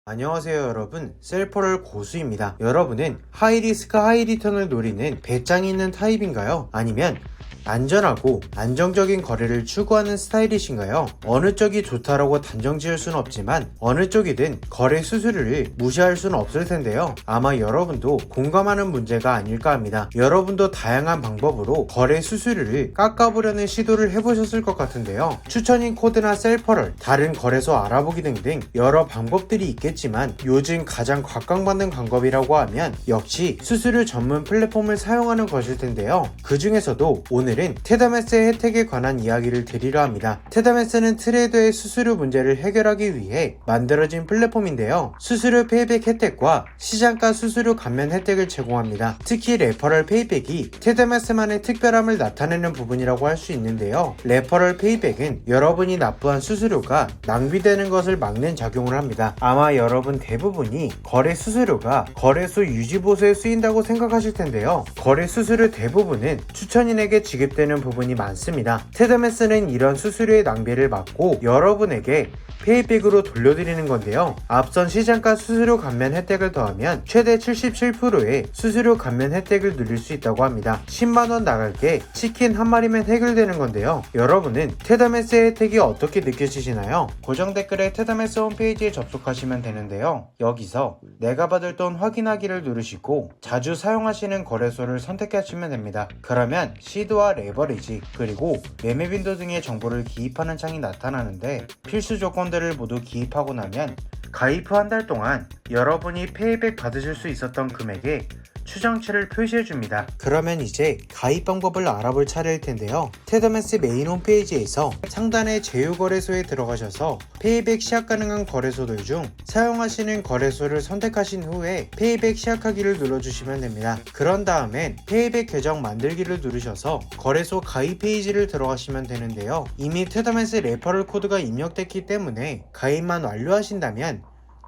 안녕하세요 여러분, 셀퍼럴 고수입니다. 여러분은 하이리스크 하이리턴을 노리는 배짱이 있는 타입인가요? 아니면 안전하고 안정적인 거래를 추구하는 스타일이신가요? 어느 쪽이 좋다라고 단정 지을 수는 없지만 어느 쪽이든 거래 수수료를 무시할 수는 없을 텐데요. 아마 여러분도 공감하는 문제가 아닐까 합니다. 여러분도 다양한 방법으로 거래 수수료를 깎아보려는 시도를 해보셨을 것 같은데요. 추천인 코드나 셀퍼럴, 다른 거래소 알아보기 등등 여러 방법들이 있겠지만 요즘 가장 각광받는 방법이라고 하면 역시 수수료 전문 플랫폼을 사용하는 것일 텐데요. 그 중에서도 오늘은 테더매스의 혜택에 관한 이야기를 드리려 합니다. 테더매스는 트레이더의 수수료 문제를 해결하기 위해 만들어진 플랫폼인데요. 수수료 페이백 혜택과 시장가 수수료 감면 혜택을 제공합니다. 특히 레퍼럴 페이백이 테더매스만의 특별함을 나타내는 부분이라고 할 수 있는데요. 레퍼럴 페이백은 여러분이 납부한 수수료가 낭비되는 것을 막는 작용을 합니다. 아마 여러분 대부분이 거래 수수료가 거래소 유지보수에 쓰인다고 생각하실 텐데요. 거래 수수료 대부분은 추천인에게 지급되는 부분이 많습니다. 테더매스는 이런 수수료의 낭비를 막고 여러분에게 페이백으로 돌려드리는 건데요. 앞선 시장가 수수료 감면 혜택을 더하면 최대 77%의 수수료 감면 혜택을 누릴 수 있다고 합니다. 10만원 나갈게 치킨 한 마리면 해결되는 건데요. 여러분은 테더매스의 혜택이 어떻게 느껴지시나요? 고정 댓글에 테더매스 홈페이지에 접속하시면 되는데요. 여기서 내가 받을 돈 확인하기를 누르시고 자주 사용하시는 거래소를 선택하시면 됩니다. 그러면 시드와 레버리지 그리고 매매 빈도 등의 정보를 기입하는 창이 나타나는데 필수 조건들을 모두 기입하고 나면 가입 후 한 달 동안 여러분이 페이백 받으실 수 있었던 금액에 추정치를 표시해줍니다. 그러면 이제 가입 방법을 알아볼 차례일 텐데요. 테더매스 메인 홈페이지에서 상단의 제휴거래소에 들어가셔서 페이백 시작 가능한 거래소들 중 사용하시는 거래소를 선택하신 후에 페이백 시작하기를 눌러주시면 됩니다. 그런 다음엔 페이백 계정 만들기를 누르셔서 거래소 가입 페이지를 들어가시면 되는데요. 이미 테더매스 레퍼럴 코드가 입력됐기 때문에 가입만 완료하신다면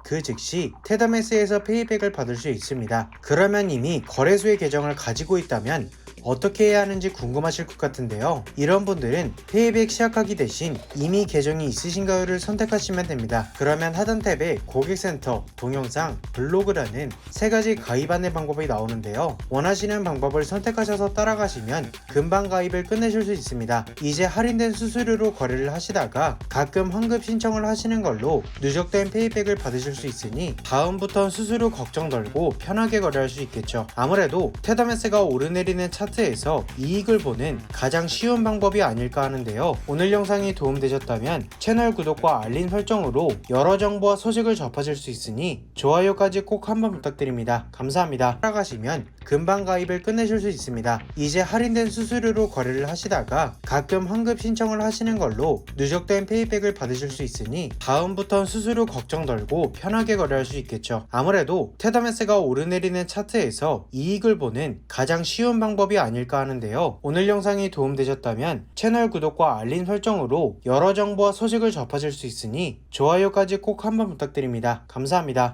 그 즉시 테더매스에서 페이백을 받을 수 있습니다. 그러면 이미 거래소의 계정을 가지고 있다면 어떻게 해야 하는지 궁금하실 것 같은데요. 이런 분들은 페이백 시작하기 대신 이미 계정이 있으신가요를 선택하시면 됩니다. 그러면 하단 탭에 고객센터, 동영상, 블로그라는 세 가지 가입 안내 방법이 나오는데요. 원하시는 방법을 선택하셔서 따라가시면 금방 가입을 끝내실 수 있습니다. 이제 할인된 수수료로 거래를 하시다가 가끔 환급 신청을 하시는 걸로 누적된 페이백을 받으실 수 있으니 다음부턴 수수료 걱정 덜고 편하게 거래할 수 있겠죠. 아무래도 테더매스가 오르내리는 차트에서 이익을 보는 가장 쉬운 방법이 아닐까 하는데요. 오늘 영상이 도움되셨다면 채널 구독과 알림 설정으로 여러 정보와 소식을 접하실 수 있으니 좋아요까지 꼭 한번 부탁드립니다. 감사합니다. 따라가시면 금방 가입을 끝내실 수 있습니다. 이제 할인된 수수료로 거래를 하시다가 가끔 환급 신청을 하시는 걸로 누적된 페이백을 받으실 수 있으니 다음부턴 수수료 걱정 덜고 편하게 거래할 수 있겠죠. 아무래도 테더매스가 오르내리는 차트에서 이익을 보는 가장 쉬운 방법이 아닐까 하는데요. 오늘 영상이 도움되셨다면 채널 구독과 알림 설정으로 여러 정보와 소식을 접하실 수 있으니 좋아요까지 꼭 한번 부탁드립니다. 감사합니다.